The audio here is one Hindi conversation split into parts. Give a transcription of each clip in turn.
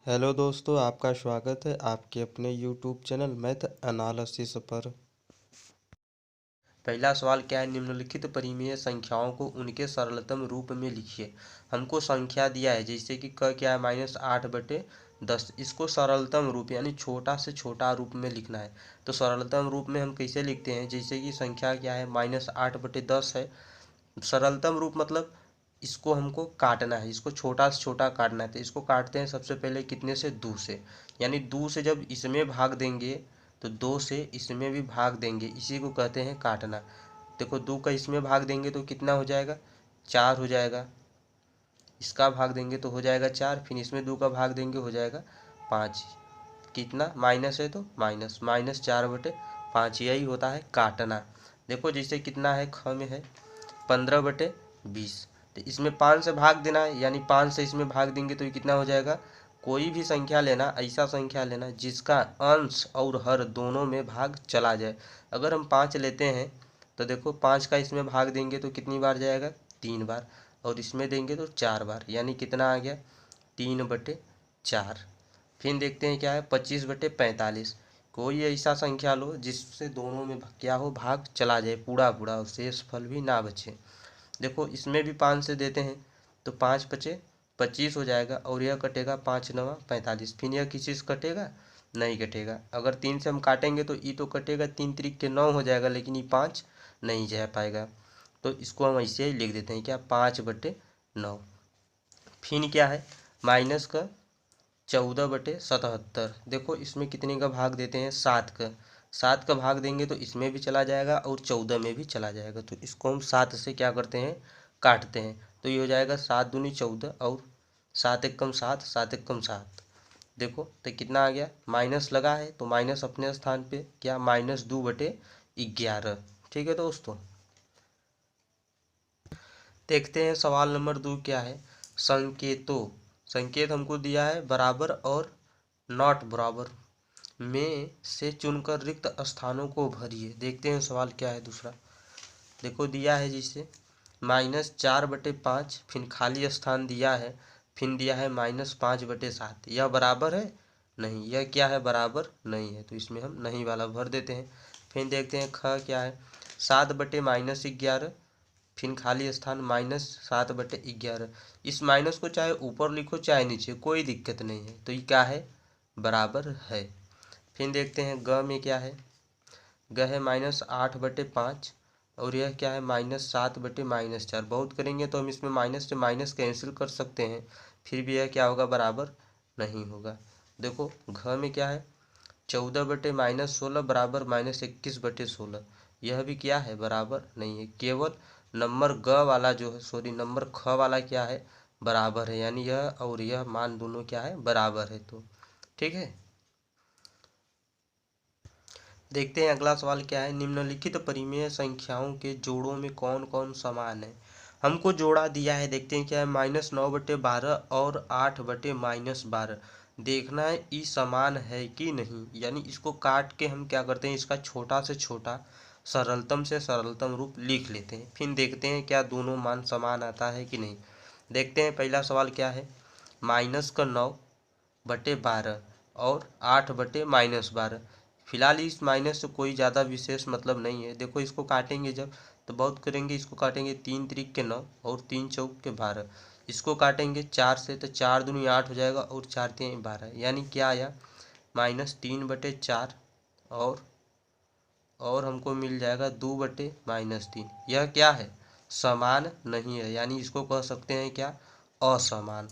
हेलो दोस्तों, आपका स्वागत है आपके अपने यूट्यूब चैनल मैथ एनालिसिस पर। पहला सवाल क्या है, निम्नलिखित परिमेय संख्याओं को उनके सरलतम रूप में लिखिए। हमको संख्या दिया है जैसे कि क क्या है -8/10। इसको सरलतम रूप यानी छोटा से छोटा रूप में लिखना है। तो सरलतम रूप में हम कैसे लिखते हैं, जैसे कि संख्या क्या है -8/10 है। सरलतम रूप मतलब इसको हमको काटना है, इसको छोटा से छोटा काटना है। तो इसको काटते हैं सबसे पहले कितने से, 2 से। यानी 2 से जब इसमें भाग देंगे तो 2 से इसमें भी भाग देंगे, इसी को कहते हैं काटना। देखो 2 का इसमें भाग देंगे तो कितना हो जाएगा, 4 हो जाएगा। इसका भाग देंगे तो हो जाएगा 4, फिर इसमें 2 का भाग देंगे हो जाएगा 5। कितना माइनस है तो माइनस माइनस 4/5, यही होता है काटना। देखो जैसे कितना है, ख में है 15/20। तो इसमें 5 से भाग देना है, यानी 5 से इसमें भाग देंगे तो ये कितना हो जाएगा। कोई भी संख्या लेना, ऐसा संख्या लेना जिसका अंश और हर दोनों में भाग चला जाए। अगर हम 5 लेते हैं तो देखो 5 का इसमें भाग देंगे तो कितनी बार जाएगा, 3 बार। और इसमें देंगे तो 4 बार, यानी कितना आ गया 3/4। फिर देखते हैं क्या है 25/45। कोई ऐसा संख्या लो जिससे दोनों में क्या हो, भाग चला जाए पूरा पूरा और शेष फल भी ना बचे। देखो इसमें भी 5 से देते हैं तो 5×5 = 25 हो जाएगा, और यह कटेगा 5×9 = 45। फिर यह किसी से कटेगा, नहीं कटेगा। अगर 3 से हम काटेंगे तो ये तो कटेगा, 3×3 = 9 हो जाएगा, लेकिन ये 5 नहीं जा पाएगा। तो इसको हम ऐसे ही लिख देते हैं क्या, 5/9। फिर क्या है माइनस का 14/77। देखो इसमें कितने का भाग देते हैं, 7 का। 7 का भाग देंगे तो इसमें भी चला जाएगा और 14 में भी चला जाएगा। तो इसको हम 7 से क्या करते हैं, काटते हैं। तो ये हो जाएगा 7 दूनी 14 और 7 एकम 7, 7 एकम 7। देखो तो कितना आ गया, माइनस लगा है तो माइनस अपने स्थान पे क्या, -2/11। ठीक है दोस्तों। देखते हैं सवाल नंबर 2 क्या है। संकेतों, संकेत हमको दिया है बराबर और नॉट बराबर में से चुनकर रिक्त स्थानों को भरिए। देखते हैं सवाल क्या है दूसरा। देखो दिया है जिसे -4/5, फिर खाली स्थान दिया है, फिर दिया है -5/7। यह बराबर है, नहीं। यह क्या है, बराबर नहीं है, तो इसमें हम नहीं वाला भर देते हैं। फिर देखते हैं ख क्या है, 7/-11, फिर खाली स्थान -7/11। इस माइनस को चाहे ऊपर लिखो चाहे नीचे, कोई दिक्कत नहीं है। तो ये क्या है, बराबर है। फिर देखते हैं ग में क्या है, ग है -8/5, और यह क्या है -7/-4। बहुत करेंगे तो हम इसमें माइनस से माइनस कैंसिल कर सकते हैं, फिर भी यह क्या होगा, बराबर नहीं होगा। देखो घ में क्या है, 14/-16 बराबर -21/16। यह भी क्या है, बराबर नहीं है। केवल नंबर ग वाला जो है, सॉरी नंबर ख वाला क्या है, बराबर है। यानी यह और यह मान दोनों क्या है, बराबर है। तो ठीक है। देखते हैं अगला सवाल क्या है, निम्नलिखित परिमेय संख्याओं के जोड़ों में कौन कौन समान है। हमको जोड़ा दिया है, देखते हैं क्या है, -9/12 और 8/-12। देखना है ये समान है कि नहीं, यानी इसको काट के हम क्या करते हैं, इसका छोटा से छोटा सरलतम से सरलतम रूप लिख लेते हैं। फिर देखते हैं क्या दोनों मान समान आता है कि नहीं। देखते हैं पहला सवाल क्या है, -9/12 और 8/-12। फिलहाल इस माइनस से कोई ज़्यादा विशेष मतलब नहीं है। देखो इसको काटेंगे जब तो बहुत करेंगे, इसको काटेंगे 3×3 = 9 और 3×4 = 12। इसको काटेंगे 4 से तो 4 दूनी 8 हो जाएगा और 4×3 = 12। यानी क्या आया, -3/4 और हमको मिल जाएगा 2/-3। यह क्या है, समान नहीं है, यानी इसको कह सकते हैं क्या, असमान।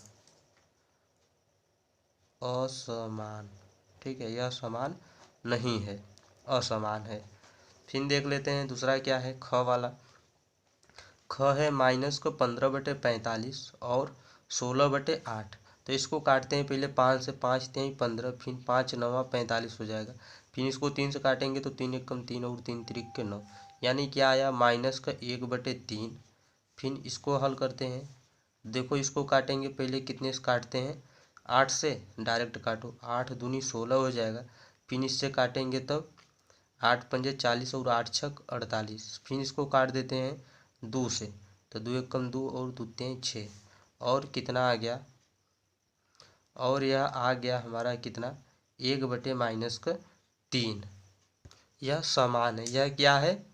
असमान, ठीक है, यह समान नहीं है, असमान है। फिर देख लेते हैं दूसरा क्या है, ख वाला। ख है -15/45 और 16/8। तो इसको काटते हैं पहले 5 से, 5×3 = 15, फिर 5×9 = 45 हो जाएगा। फिर इसको 3 से काटेंगे तो 3 एकम 3 और 3×3 = 9। यानी क्या आया, -1/3। फिर इसको हल करते हैं। देखो इसको काटेंगे पहले कितने से काटते हैं, 8 से डायरेक्ट काटो, 8 दूनी 16 हो जाएगा। फिर इससे काटेंगे तब 8×5 = 40 और 8×6 = 48। फिर इसको काट देते हैं 2 से, तो 2 एकम 2 और 2×3 = 6। और कितना आ गया, और यह आ गया हमारा कितना, 1/-3। यह समान है, यह क्या है,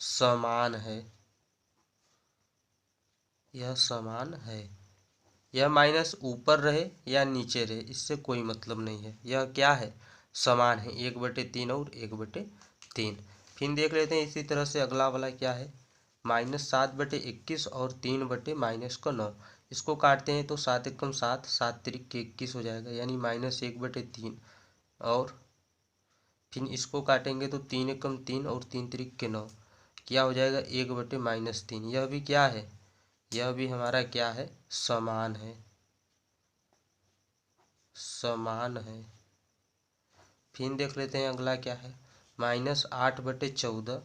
समान है, यह समान है। यह माइनस ऊपर रहे या नीचे रहे इससे कोई मतलब नहीं है, यह क्या है, समान है, 1/3 और 1/3। फिर देख लेते हैं इसी तरह से अगला वाला क्या है, -7/21 और 3/-9। इसको काटते हैं तो 7 एकम 7, 7 तिरिक के 21 हो जाएगा, यानी -1/3। और फिर इसको काटेंगे तो 3 एकम 3 और 3 तिरिक के 9, क्या हो जाएगा, 1/-3। यह भी क्या है, यह भी हमारा क्या है, समान है, समान है। फिर देख लेते हैं अगला क्या है, -8/14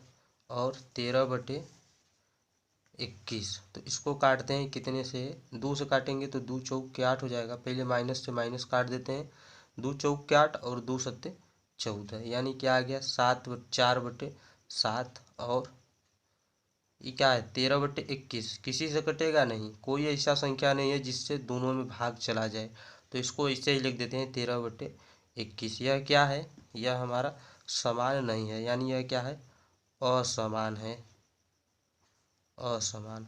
और 13/21। तो इसको काटते हैं कितने से, 2 से काटेंगे तो 2 चौक के 8 हो जाएगा। पहले माइनस से माइनस काट देते हैं, 2 चौक के 8 और 2 सत्ते 14, यानी क्या आ गया, 4/7। और ये क्या है, 13/21। किसी से कटेगा नहीं, कोई ऐसा संख्या नहीं है जिससे दोनों में भाग चला जाए, तो इसको ऐसे ही लिख देते हैं 13/21। यह क्या है, यह हमारा समान नहीं है, यानी यह क्या है, असमान है, असमान।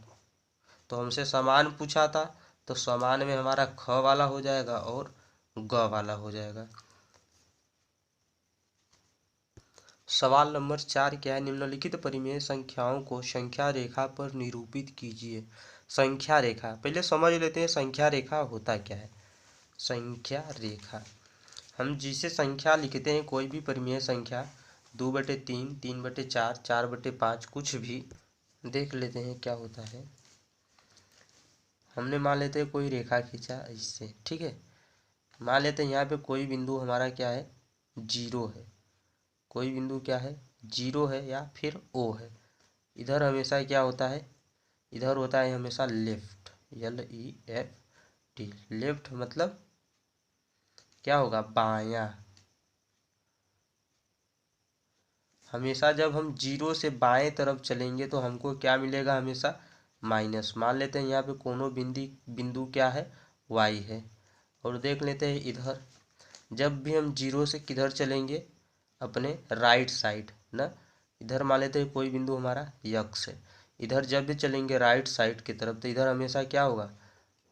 तो हमसे समान पूछा था, तो समान में हमारा ख वाला हो जाएगा और ग वाला हो जाएगा। सवाल नंबर 4 क्या है, निम्नलिखित परिमेय संख्याओं को संख्या रेखा पर निरूपित कीजिए। संख्या रेखा, पहले समझ लेते हैं संख्या रेखा होता क्या है। संख्या रेखा, हम जिसे संख्या लिखते हैं, कोई भी परिमेय संख्या, 2/3, 3/4, 4/5, कुछ भी, देख लेते हैं क्या होता है। हमने मान लेते हैं कोई रेखा खींचा इससे, ठीक है। मान लेते हैं यहाँ पे कोई बिंदु हमारा क्या है, 0 है, कोई बिंदु क्या है, 0 है या फिर O है। इधर हमेशा क्या होता है, इधर होता है हमेशा लेफ्ट, LEFT। लेफ्ट मतलब क्या होगा, बायां। हमेशा जब हम 0 से बाएं तरफ चलेंगे तो हमको क्या मिलेगा, हमेशा माइनस। मान लेते हैं यहाँ पे कोनो बिंदु क्या है, Y है। और देख लेते हैं इधर, जब भी हम 0 से किधर चलेंगे, अपने राइट साइड ना, इधर मान लेते हैं कोई बिंदु हमारा X है। इधर जब भी चलेंगे राइट साइड की तरफ, तो इधर हमेशा क्या होगा,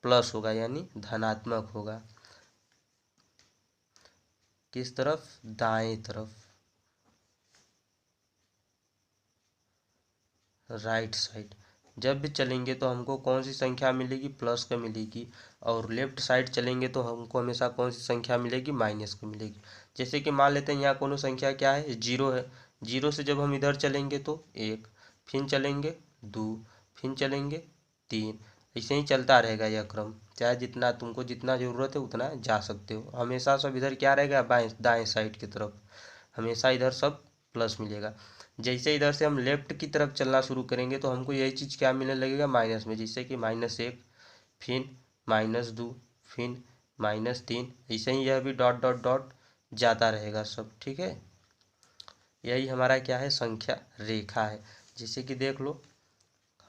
प्लस होगा, यानी धनात्मक होगा। किस तरफ, दाएं तरफ, राइट साइड। जब भी चलेंगे तो हमको कौन सी संख्या मिलेगी, प्लस का मिलेगी। और लेफ्ट साइड चलेंगे तो हमको हमेशा कौन सी संख्या मिलेगी, माइनस की मिलेगी। जैसे कि मान लेते हैं यहाँ कोनो संख्या क्या है, 0 है। 0 से जब हम इधर चलेंगे तो 1, फिर चलेंगे 2, फिर चलेंगे 3, ऐसे ही चलता रहेगा यह क्रम। चाहे जितना तुमको जितना ज़रूरत है उतना जा सकते हो। हमेशा सब इधर क्या रहेगा, बाएं दाएं साइड की तरफ, हमेशा इधर सब प्लस मिलेगा। जैसे इधर से हम लेफ्ट की तरफ चलना शुरू करेंगे तो हमको यही चीज़ क्या मिलने लगेगा, माइनस में। जैसे कि -1, फिर -2, फिर -3, ऐसे ही यह भी डॉट डॉट डॉट जाता रहेगा सब, ठीक है। यही हमारा क्या है, संख्या रेखा है। जैसे कि देख लो,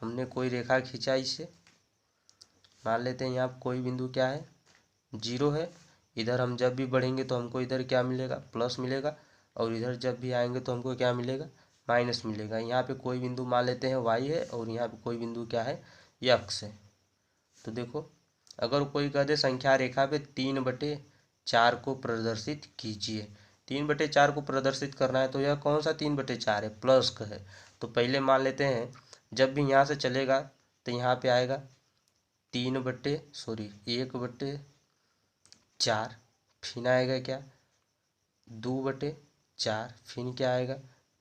हमने कोई रेखा खींचा इसे, मान लेते हैं यहाँ कोई बिंदु क्या है, 0 है। इधर हम जब भी बढ़ेंगे तो हमको इधर क्या मिलेगा, प्लस मिलेगा। और इधर जब भी आएंगे तो हमको क्या मिलेगा, माइनस मिलेगा। यहाँ पे कोई बिंदु मान लेते हैं Y है, और यहाँ पे कोई बिंदु क्या है, X है। तो देखो, अगर कोई कह दे संख्या रेखा पे 3/4 को प्रदर्शित कीजिए, 3/4 को प्रदर्शित करना है, तो यह कौन सा 3/4 है, प्लस का है। तो पहले मान लेते हैं, जब भी यहाँ से चलेगा तो यहाँ पे आएगा 1/4, फिर आएगा क्या, 2/4, फिर क्या आएगा,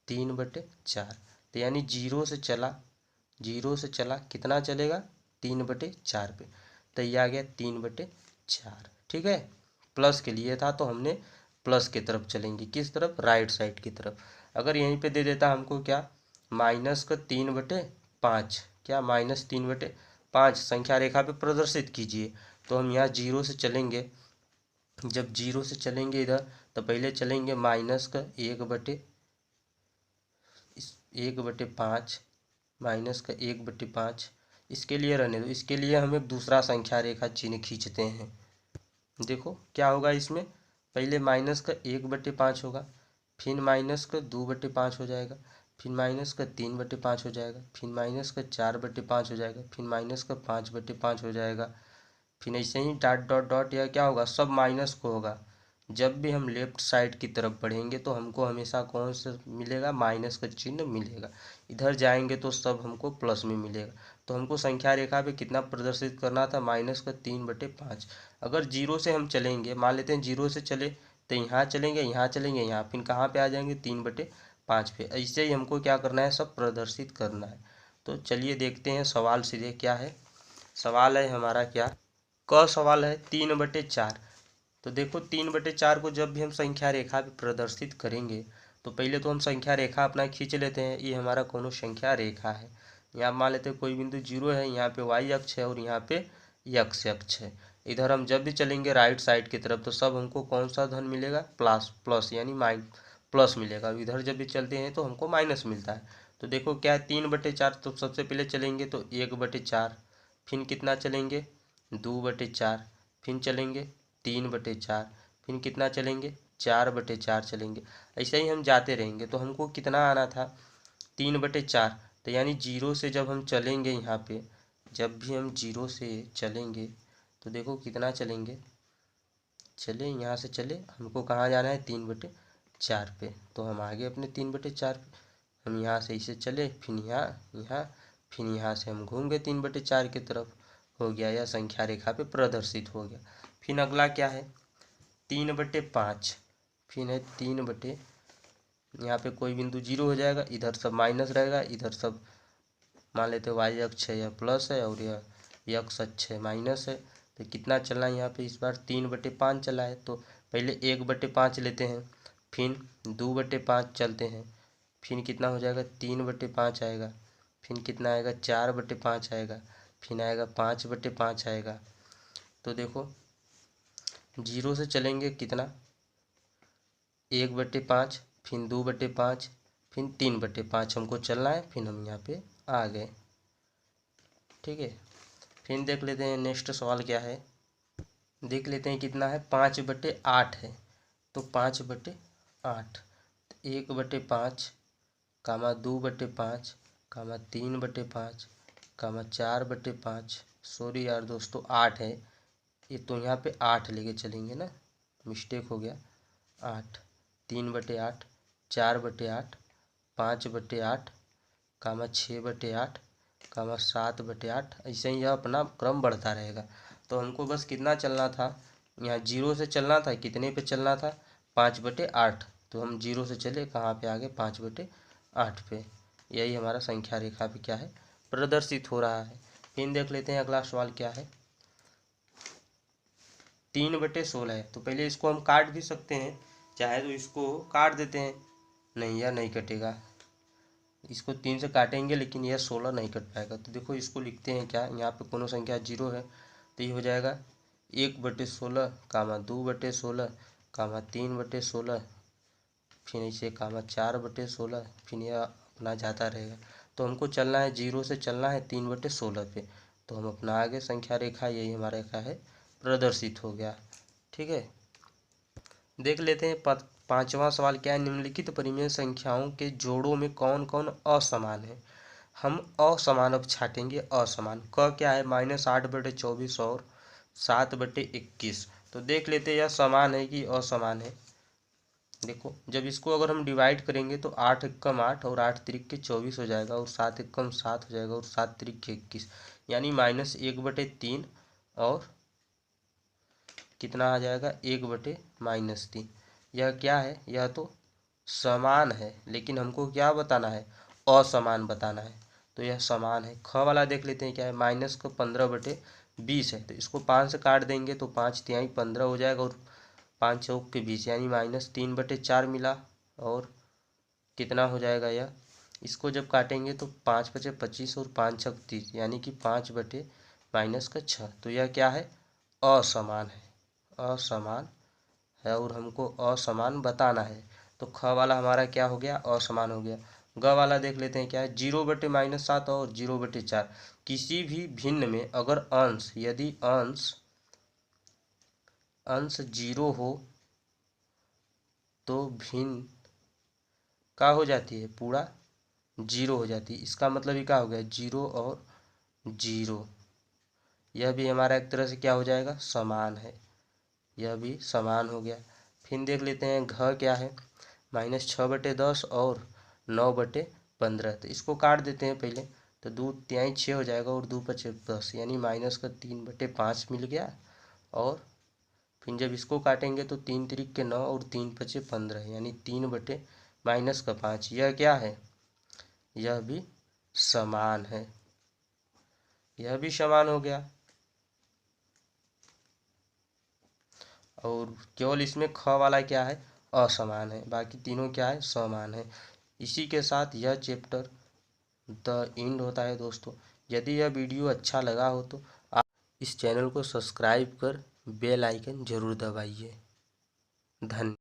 3/4। तो यानी 0 से चला, 0 से चला, कितना चलेगा, 3/4 पे, तो ये आ गया 3/4, ठीक है। प्लस के लिए था तो हमने प्लस की तरफ चलेंगे, किस तरफ, राइट साइड की तरफ। अगर यहीं पे दे देता हमको क्या, -3/5, क्या, -3/5 संख्या रेखा पे प्रदर्शित कीजिए, तो हम यहाँ 0 से चलेंगे। जब 0 से चलेंगे इधर, तो पहले चलेंगे माइनस का 1/5, -1/5। इसके लिए रहने दो, इसके लिए हम एक दूसरा संख्या रेखा चिन्ह खींचते हैं। देखो क्या होगा इसमें, पहले माइनस का 1/5 होगा, फिर माइनस का 2/5 हो जाएगा, फिर माइनस का 3/5 हो जाएगा, फिर माइनस का 4/5 हो जाएगा, फिर माइनस का 5/5 हो जाएगा। फिर ऐसे ही डॉट डॉट डॉट यह क्या होगा, सब माइनस को होगा। जब भी हम लेफ्ट साइड की तरफ बढ़ेंगे तो हमको हमेशा कौन सा मिलेगा, माइनस का चिन्ह मिलेगा। इधर जाएंगे तो सब हमको प्लस में मिलेगा। तो हमको संख्या रेखा पे कितना प्रदर्शित करना था, माइनस का 3/5। अगर जीरो से हम चलेंगे, मान लेते हैं जीरो से चले तो यहाँ चलेंगे, यहाँ चलेंगे, यहाँ फिर कहाँ पे आ जाएंगे, 3/5 पे। ऐसे ही हमको क्या करना है, सब प्रदर्शित करना है। तो चलिए देखते हैं सवाल सीधे क्या है। सवाल है हमारा क्या, क सवाल है 3/4। तो देखो 3/4 को जब भी हम संख्या रेखा पे प्रदर्शित करेंगे तो पहले तो हम संख्या रेखा अपना खींच लेते हैं। ये हमारा कोनो संख्या रेखा है, यहाँ मान लेते हैं कोई बिंदु जीरो है, यहाँ पे वाई अक्ष है और यहाँ पे एक्स अक्ष है। इधर हम जब भी चलेंगे राइट साइड की तरफ तो सब हमको कौन सा धन मिलेगा, प्लस प्लस यानी प्लस मिलेगा। इधर जब भी चलते हैं तो हमको माइनस मिलता है। तो देखो क्या है 3/4, तो सबसे पहले चलेंगे तो 1/4, फिर कितना चलेंगे 2/4, फिर चलेंगे 3/4, फिर कितना चलेंगे 4/4 चलेंगे। ऐसे ही हम जाते रहेंगे तो हमको कितना आना था 3/4। तो यानी जीरो से जब हम चलेंगे यहाँ पे, जब भी हम जीरो से चलेंगे तो देखो कितना चलेंगे, चले यहाँ से चले, हमको कहाँ जाना है 3/4 पे। तो हम आगे अपने 3/4 पे, हम यहाँ से इसे चले, फिर यहाँ यहाँ, फिर यहाँ से हम घूम गए 3/4 की तरफ। हो गया, यह संख्या रेखा पे प्रदर्शित हो गया। फिर अगला क्या है 3/5, फिर है 3 यहाँ पे कोई बिंदु जीरो हो जाएगा, इधर सब माइनस रहेगा, इधर सब मान लेते वाई अक्ष है यह प्लस है और यह एक्स अक्ष है माइनस है। तो कितना चलना है यहाँ पे इस बार 3/5 चला है। तो पहले 1/5 लेते हैं, फिर 2/5 चलते हैं, फिर कितना हो जाएगा 3/5 आएगा, फिर कितना आएगा 4/5 आएगा, फिर आएगा 5/5 आएगा। तो देखो जीरो से चलेंगे कितना 1/5, फिर 2/5, फिर 3/5 हमको चलना है, फिर हम यहाँ पे आ गए। ठीक है, फिर देख लेते हैं नेक्स्ट सवाल क्या है। देख लेते हैं कितना है 5/8 है। तो 5/8, 1/5 कामा 2/5 कामा 3/5 कामा 4/5, सॉरी यार दोस्तों 8 है ये, तो यहाँ पे 8 लेके चलेंगे ना, मिस्टेक हो गया। 8, 3/8, 4/8, 5/8 कामा 6/8 कामा 7/8, ऐसे ही यह अपना क्रम बढ़ता रहेगा। तो हमको बस कितना चलना था, यहाँ जीरो से चलना था, कितने पे चलना था 5/8। तो हम जीरो से चले कहाँ पे, आगे 5/8 पे। यही हमारा संख्या रेखा पे क्या है, प्रदर्शित हो रहा है। फिर देख लेते हैं अगला सवाल क्या है 3/16 है। तो पहले इसको हम काट भी सकते हैं, चाहे तो इसको काट देते हैं, नहीं यह नहीं कटेगा, इसको 3 से काटेंगे लेकिन यह 16 नहीं कट पाएगा। तो देखो इसको लिखते हैं क्या, यहाँ पे कोनो संख्या जीरो है तो ये हो जाएगा 1/16 कामा 2/16 कामा 3/16, फिर इसे कामा 4/16, फिर यह अपना जाता रहेगा। तो हमको चलना है जीरो से चलना है 3/16 पे। तो हम अपना आगे संख्या रेखा, यही हमारा रेखा है, प्रदर्शित हो गया। ठीक है, देख लेते हैं पांचवा सवाल क्या है, निम्नलिखित परिमेय संख्याओं के जोड़ों में कौन कौन असमान है। हम असमान अब छाटेंगे, असमान क क्या है -8/24 और 7/21। तो देख लेते हैं यह समान है कि असमान है। देखो जब इसको अगर हम डिवाइड करेंगे तो 8 एकम 8 और 8 तिरिक के 24 हो जाएगा और 7 एकम 7 हो जाएगा और 7 तिरिक के 21, यानी -1/3 और कितना आ जाएगा 1/-3। यह क्या है, यह तो समान है, लेकिन हमको क्या बताना है, असमान बताना है। तो यह समान है। ख वाला देख लेते हैं क्या है, माइनस का 15/20 है। तो इसको 5 से काट देंगे तो 5×3 15 हो जाएगा और 5 चौक के 20 यानी -3/4 मिला। और कितना हो जाएगा यह, इसको जब काटेंगे तो 5×5 = 25 और 5×6 = 30 यानी कि 5/-6। तो यह क्या है, असमान है, असमान है और हमको असमान बताना है। तो ख वाला हमारा क्या हो गया, असमान हो गया। ग वाला देख लेते हैं क्या है, 0/-7 और 0/4 किसी भी भिन्न में अगर अंश, यदि अंश अंश जीरो हो तो भिन्न क्या हो जाती है, पूरा जीरो हो जाती है। इसका मतलब ये क्या हो गया, जीरो और जीरो। यह भी हमारा एक तरह से क्या हो जाएगा, समान है। यह भी समान हो गया। फिर देख लेते हैं घ क्या है, -6/10 और 9/15। तो इसको काट देते हैं पहले। तो 2×3 6 हो जाएगा और 2×5 10, यानी -3/5 मिल गया। और फिर जब इसको काटेंगे तो 3×3 9 और 3×5 15, यानी 3/-5। यह क्या है, यह भी समान है। यह भी समान हो गया। और केवल इसमें ख वाला क्या है, असमान है, बाकी तीनों क्या है, समान है। इसी के साथ यह चैप्टर द एंड होता है दोस्तों। यदि यह वीडियो अच्छा लगा हो तो आप इस चैनल को सब्सक्राइब कर बेल आइकन जरूर दबाइए। धन्यवाद।